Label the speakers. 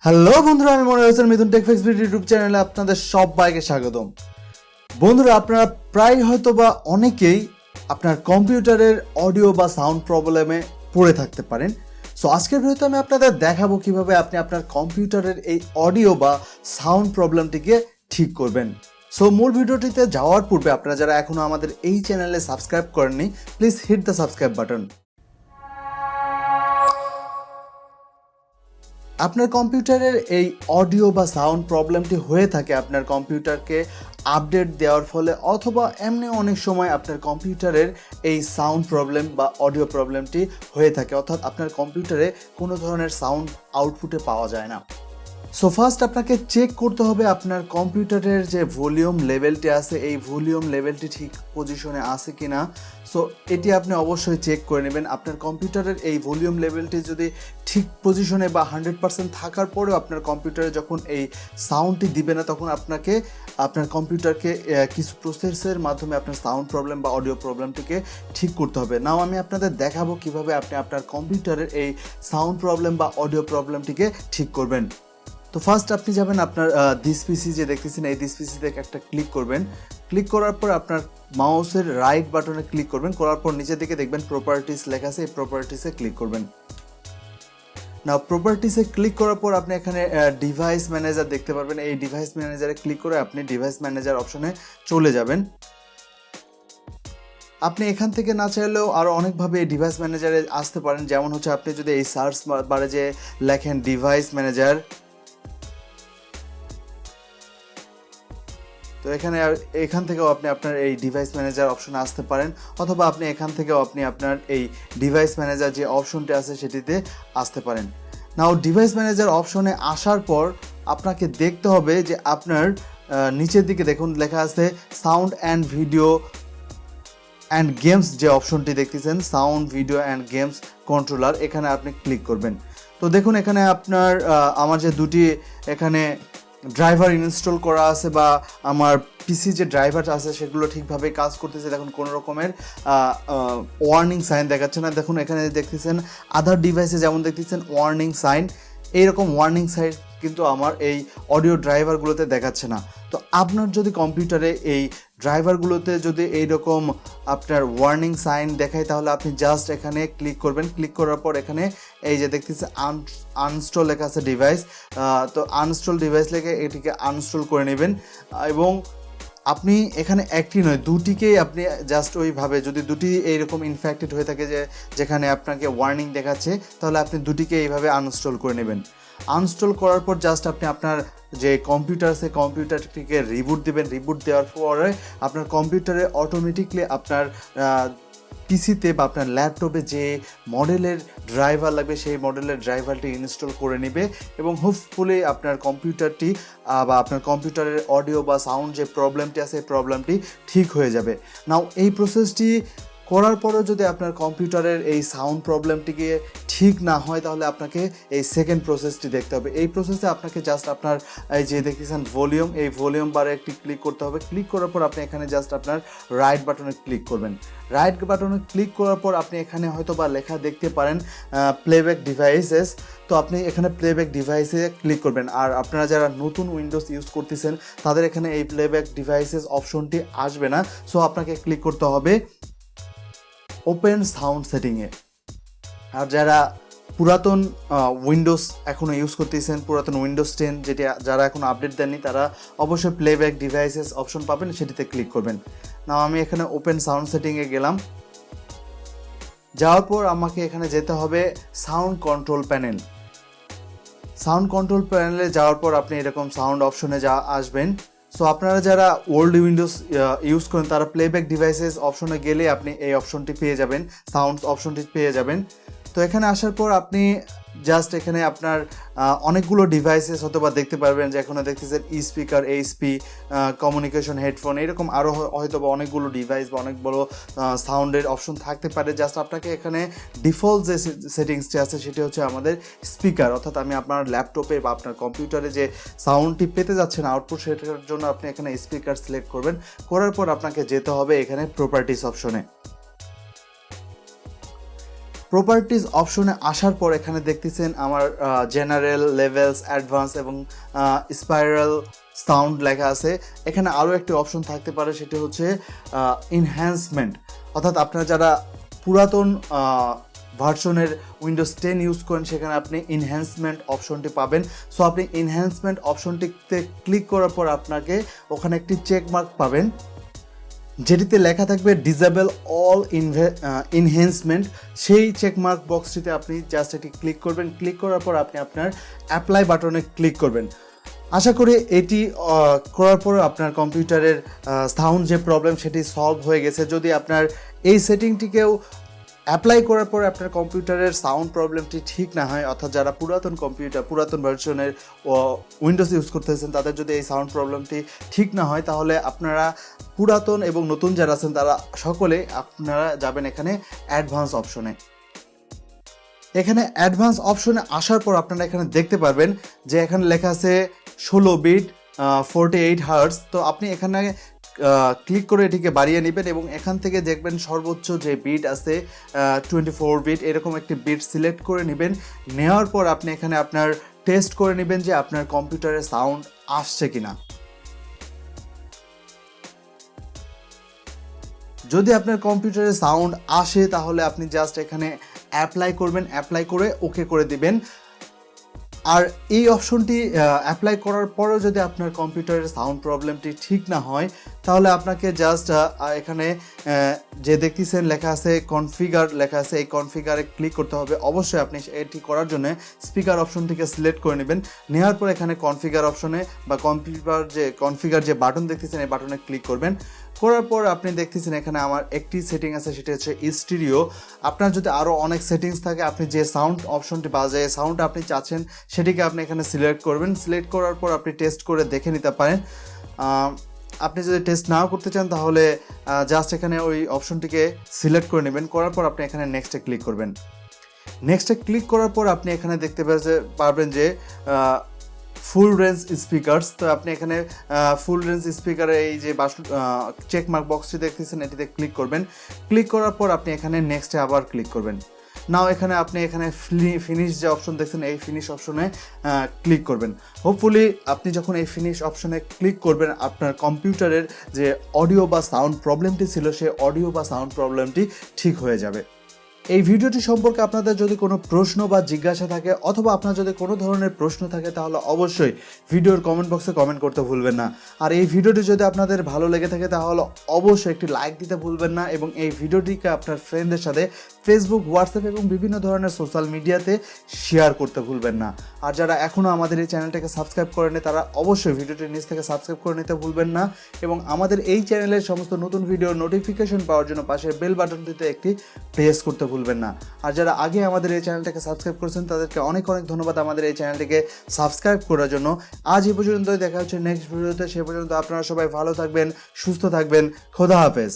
Speaker 1: Hello বন্ধুরা, আমি মনে হয়েছেন মিথুন টেকফিক্স ইউটিউব চ্যানেলে আপনাদের সবাইকে স্বাগতম। বন্ধুরা, আপনারা প্রায় হয়তো বা অনেকেই আপনার কম্পিউটারের অডিও বা সাউন্ড প্রবলেমে পড়ে থাকতে পারেন। সো আজকের ভিডিওতে আমি আপনাদের দেখাবো কিভাবে আপনি আপনার কম্পিউটারের এই অডিও বা সাউন্ড প্রবলেমটিকে ঠিক করবেন। সো মূল ভিডিওটিতে যাওয়ার পূর্বে আপনারা যারা এখনও আমাদের এই চ্যানেলে সাবস্ক্রাইব করেননি, please hit the subscribe button. আপনার কম্পিউটারের এই অডিও বা সাউন্ড প্রবলেমটি হয়ে থাকে আপনার কম্পিউটারকে আপডেট দেওয়ার ফলে, অথবা এমনি অনেক সময় আপনার কম্পিউটারের এই সাউন্ড প্রবলেম বা অডিও প্রবলেমটি হয়ে থাকে, অর্থাৎ আপনার কম্পিউটারে কোনো ধরনের সাউন্ড আউটপুটে পাওয়া যায় না। সো ফার্স্ট আপনাকে চেক করতে হবে আপনার কম্পিউটারের যে ভলিউম লেভেলটি আছে এই ভলিউম লেভেলটি ঠিক পজিশনে আছে কি না। সো এটি আপনি অবশ্যই চেক করে নেবেন। আপনার কম্পিউটারের এই ভলিউম লেভেলটি যদি ঠিক পজিশনে বা 100% থাকার পরেও আপনার কম্পিউটারে যখন এই সাউন্ডটি দিবে না, তখন আপনাকে আপনার কম্পিউটারকে কিছু প্রসেসের মাধ্যমে আপনার সাউন্ড প্রবলেম বা অডিও প্রবলেমটিকে ঠিক করতে হবে। নাও আমি আপনাদের দেখাবো কিভাবে আপনি আপনার কম্পিউটারের এই সাউন্ড প্রবলেম বা অডিও প্রবলেমটিকে ঠিক করবেন। তো ফার্স্ট আপনি যাবেন আপনার দিস পিসি যে দেখতেছেন, এই দিস পিসিতে একটা ক্লিক করবেন। ক্লিক করার পর আপনার মাউসের রাইট বাটনে ক্লিক করবেন। করার পর নিচের দিকে দেখবেন প্রপার্টিস লেখা আছে, এই প্রপার্টিসে ক্লিক করবেন। না, প্রপার্টিসে ক্লিক করার পর আপনি এখানে ডিভাইস ম্যানেজার দেখতে পারবেন। এই ডিভাইস ম্যানেজারে ক্লিক করে আপনি ডিভাইস ম্যানেজার অপশনে চলে যাবেন। আপনি এখান থেকে না চাইলেও আরও অনেকভাবে এই ডিভাইস ম্যানেজারে আসতে পারেন। যেমন হচ্ছে আপনি যদি এই সার্চ বারে যে লেখেন ডিভাইস ম্যানেজার, তো এখান থেকেও আপনি আপনার এই ডিভাইস ম্যানেজার অপশনে আসতে পারেন, অথবা আপনি এখান থেকেও আপনি আপনার এই ডিভাইস ম্যানেজার যে অপশনটি আছে সেটিতে আসতে পারেন। নাও ডিভাইস ম্যানেজার অপশনে আসার পর আপনাকে দেখতে হবে যে আপনার নিচের দিকে দেখুন লেখা আছে sound and video and games, যে অপশনটি দেখতেছেন sound video and games controller, এখানে আপনি ক্লিক করবেন। তো দেখুন এখানে আপনার আমার যে দুটি এখানে ড্রাইভার ইনস্টল করা আছে বা আমার পিসি যে ড্রাইভার আছে সেগুলো ঠিকভাবে কাজ করতেছে। দেখুন কোনো রকমের ওয়ার্নিং সাইন দেখাচ্ছে না। দেখুন এখানে দেখতেছেন আদার ডিভাইসে যেমন দেখতেছেন ওয়ার্নিং সাইন, এইরকম ওয়ার্নিং সাইন কিন্তু আমার এই অডিও ড্রাইভারগুলোতে দেখাচ্ছে না। তো আপনার যদি কম্পিউটারে এই ড্রাইভারগুলোতে যদি এইরকম আপনার ওয়ার্নিং সাইন দেখায়, তাহলে আপনি জাস্ট এখানে ক্লিক করবেন। ক্লিক করার পর এখানে এই যে দেখতেছে আনস্টল লেখা আছে ডিভাইস, তো আনস্টল ডিভাইস লেখে এটিকে আনস্টল করে নেবেন। এবং আপনি এখানে একটি নয় দুটিকেই আপনি জাস্ট ওইভাবে, যদি দুটি এইরকম ইনফেক্টেড হয়ে থাকে যে যেখানে আপনাকে ওয়ার্নিং দেখাচ্ছে, তাহলে আপনি দুটিকে এইভাবে আনস্টল করে নেবেন। আনস্টল করার পর জাস্ট আপনি আপনার যে কম্পিউটার আছে কম্পিউটারটিকে রিবুট দিবেন। রিবুট দেওয়ার পরে আপনার কম্পিউটারে অটোমেটিকলি আপনার পিসিতে বা আপনার ল্যাপটপে যে মডেলের ড্রাইভার লাগবে সেই মডেলের ড্রাইভারটি ইনস্টল করে নেবে, এবং হোপফুলি আপনার কম্পিউটারটি বা আপনার কম্পিউটারের অডিও বা সাউন্ড যে প্রবলেমটি আছে এই প্রবলেমটি ঠিক হয়ে যাবে। নাও এই প্রসেসটি করার পরেও যদি আপনার কম্পিউটারের এই সাউন্ড প্রবলেমটিকে ঠিক না হয়, তাহলে আপনাকে এই সেকেন্ড প্রসেসটি দেখতে হবে। এই প্রসেসে আপনাকে জাস্ট আপনার এই যে দেখতেছেন ভলিউম, এই ভলিউম বারে একটি ক্লিক করতে হবে। ক্লিক করার পর আপনি এখানে জাস্ট আপনার রাইট বাটনে ক্লিক করবেন। রাইট বাটনে ক্লিক করার পর আপনি এখানে হয়তো বা লেখা দেখতে পারেন প্লেব্যাক ডিভাইসেস, তো আপনি এখানে প্লেব্যাক ডিভাইসে ক্লিক করবেন। আর আপনারা যারা নতুন উইন্ডোজ ইউজ করতেছেন তাদের এখানে এই প্লেব্যাক ডিভাইসেস অপশনটি আসবে না। সো আপনাকে ক্লিক করতে হবে ওপেন সাউন্ড সেটিংয়ে। আর যারা পুরাতন উইন্ডোজ এখনও ইউজ করতেছেন, পুরাতন উইন্ডোজ 10 যেটি যারা এখন আপডেট দেননি, তারা অবশ্যই প্লেব্যাক ডিভাইসেস অপশন পাবেন, সেটিতে ক্লিক করবেন। নাও আমি এখানে ওপেন সাউন্ড সেটিংয়ে গেলাম। যাওয়ার পর আমাকে এখানে যেতে হবে sound control panel. Sound control প্যানেলে যাওয়ার পর আপনি এরকম সাউন্ড অপশনে আসবেন। সো আপনারা যারা ওল্ড উইন্ডোজ ইউজ করেন তারা প্লেব্যাক ডিভাইসেস অপশনে গেলে আপনি এই অপশনটি পেয়ে যাবেন, সাউন্ড অপশনটি পেয়ে যাবেন। তো এখানে আসার পর আপনি জাস্ট এখানে আপনার অনেকগুলো ডিভাইসেস অথবা দেখতে পারবেন যে এখানে দেখতেছেন স্পিকার, এইচপি, কমিউনিকেশন হেডফোন, এরকম আরও হয়তো বা অনেকগুলো ডিভাইস বা অনেক বড় সাউন্ডের অপশন থাকতে পারে। জাস্ট আপনাকে এখানে ডিফল্ট যে সেটিংসটি আছে সেটি হচ্ছে আমাদের স্পিকার, অর্থাৎ আমি আপনার ল্যাপটপে বা আপনার কম্পিউটারে যে সাউন্ডটি পেতে যাচ্ছেন আউটপুট, সেটার জন্য আপনি এখানে স্পিকার সিলেক্ট করবেন। করার পর আপনাকে যেতে হবে এখানে প্রপার্টিস অপশনে। প্রপার্টিজ অপশনে আসার পর এখানে দেখতেছেন আমার জেনারেল, লেভেলস, অ্যাডভান্স এবং স্পাইরাল সাউন্ড লেখা আছে। এখানে আরও একটি অপশন থাকতে পারে, সেটি হচ্ছে এনহ্যান্সমেন্ট, অর্থাৎ আপনারা যারা পুরাতন ভার্সনের উইন্ডোজ 10 ইউজ করেন সেখানে আপনি এনহ্যান্সমেন্ট অপশনটি পাবেন। সো আপনি এনহ্যান্সমেন্ট অপশনটিতে ক্লিক করার পর আপনাকে ওখানে একটি চেক মার্ক পাবেন, যেটিতে লেখা থাকবে ডিসেবল অল এনহ্যান্সমেন্ট। সেই চেকমার্ক বক্সটিতে আপনি জাস্ট এটি ক্লিক করবেন। ক্লিক করার পর আপনি আপনার অ্যাপ্লাই বাটনে ক্লিক করবেন। আশা করি এটি করার পর আপনার কম্পিউটারের সাউন্ড যে প্রবলেম সেটি সলভ হয়ে গেছে। যদি আপনার এই সেটিংটিকেও অ্যাপ্লাই করার পর আপনার কম্পিউটারের সাউন্ড প্রবলেমটি ঠিক না হয়, অর্থাৎ যারা পুরাতন ভার্সনের উইন্ডোজ ইউজ করতেছেন তাদের যদি এই সাউন্ড প্রবলেমটি ঠিক না হয়, তাহলে আপনারা পুরাতন এবং নতুন যারা আছেন তারা সকলে আপনারা যাবেন এখানে অ্যাডভান্স অপশনে। এখানে অ্যাডভান্স অপশনে আসার পর আপনারা এখানে দেখতে পারবেন যে এখানে লেখা আছে 16 বিট 48 হার্টজ। তো আপনি এখানে ক্লিক করে এটিকে বাড়িয়ে নেবেন এবং এখান থেকে দেখবেন সর্বোচ্চ যে বিট আছে 24 বিট, এরকম একটি বিট সিলেক্ট করে নেবেন। নেওয়ার পর আপনি এখানে আপনার টেস্ট করে নেবেন যে আপনার কম্পিউটারে সাউন্ড আসছে কিনা। যদি আপনার কম্পিউটারে সাউন্ড আসে তাহলে আপনি জাস্ট এখানে অ্যাপ্লাই করবেন, অ্যাপ্লাই করে ওকে করে দিবেন। আর এই অপশনটি অ্যাপ্লাই করার পরেও যদি আপনার কম্পিউটারের সাউন্ড প্রবলেমটি ঠিক না হয় তাহলে আপনাকে জাস্ট এখানে যে দেখতেছেন লেখা আছে কনফিগার লেখা আছে, এই কনফিগারে ক্লিক করতে হবে। অবশ্যই আপনি এটি করার জন্য স্পিকার অপশনটিকে সিলেক্ট করে নেবেন। নেওয়ার পর এখানে কনফিগার অপশনে বা কনফিগার যে বাটন দেখতেছেন এই বাটনে ক্লিক করবেন। করার পর আপনি দেখতেছেন এখানে আমার একটি সেটিং আছে, সেটি হচ্ছে স্টিরিও। আপনার যদি আরও অনেক সেটিংস থাকে আপনি যে সাউন্ড অপশনটি বা যে সাউন্ড আপনি চাচ্ছেন সেটিকে আপনি এখানে সিলেক্ট করবেন। সিলেক্ট করার পর আপনি টেস্ট করে দেখে নিতে পারেন। আপনি যদি টেস্ট নাও করতে চান তাহলে জাস্ট এখানে ওই অপশনটিকে সিলেক্ট করে নেবেন। করার পর আপনি এখানে নেক্সটে ক্লিক করবেন। নেক্সটে ক্লিক করার পর আপনি এখানে দেখতে পারবেন যে ফুল রেঞ্জ স্পিকারস। তো আপনি এখানে ফুল রেঞ্জ স্পিকারে এই যে চেক মার্ক বক্সটি দেখতেছেন এটিতে ক্লিক করবেন। ক্লিক করার পর আপনি এখানে নেক্সটে আবার ক্লিক করবেন। নাও এখানে আপনি এখানে ফিনিশ যে অপশন দেখছেন এই ফিনিশ অপশনে ক্লিক করবেন। হোপফুলি আপনি যখন এই ফিনিশ অপশনে ক্লিক করবেন আপনার কম্পিউটারের যে অডিও বা সাউন্ড প্রবলেমটি ছিল সেই অডিও বা সাউন্ড প্রবলেমটি ঠিক হয়ে যাবে। এই ভিডিওটি সম্পর্কে আপনাদের যদি কোনো প্রশ্ন বা জিজ্ঞাসা থাকে অথবা আপনার যদি কোনো ধরনের প্রশ্ন থাকে তাহলে অবশ্যই ভিডিওর কমেন্ট বক্সে কমেন্ট করতে ভুলবেন না। আর এই ভিডিওটি যদি আপনাদের ভালো লেগে থাকে তাহলে অবশ্যই একটি লাইক দিতে ভুলবেন না এবং এই ভিডিওটিকে আপনার ফ্রেন্ডদের সাথে ফেসবুক, হোয়াটসঅ্যাপ এবং বিভিন্ন ধরনের সোশ্যাল মিডিয়াতে শেয়ার করতে ভুলবেন না। আর যারা এখনও আমাদের এই চ্যানেলটাকে সাবস্ক্রাইব করেনি তারা অবশ্যই ভিডিওটির নিচ থেকে সাবস্ক্রাইব করে নিতে ভুলবেন না এবং আমাদের এই চ্যানেলের সমস্ত নতুন ভিডিওর নোটিফিকেশন পাওয়ার জন্য পাশের বেল বাটনটিতে একটি প্রেস করতে ভুলবেন না। আর যারা আগে আমাদের এই চ্যানেলটাকে সাবস্ক্রাইব করেছেন তাদেরকে অনেক অনেক ধন্যবাদ আমাদের এই চ্যানেলটিকে সাবস্ক্রাইব করার জন্য। আজ এই পর্যন্তই, দেখা হচ্ছে নেক্সট ভিডিওতে। সে পর্যন্ত আপনারা সবাই ভালো থাকবেন, সুস্থ থাকবেন। খোদা হাফেজ।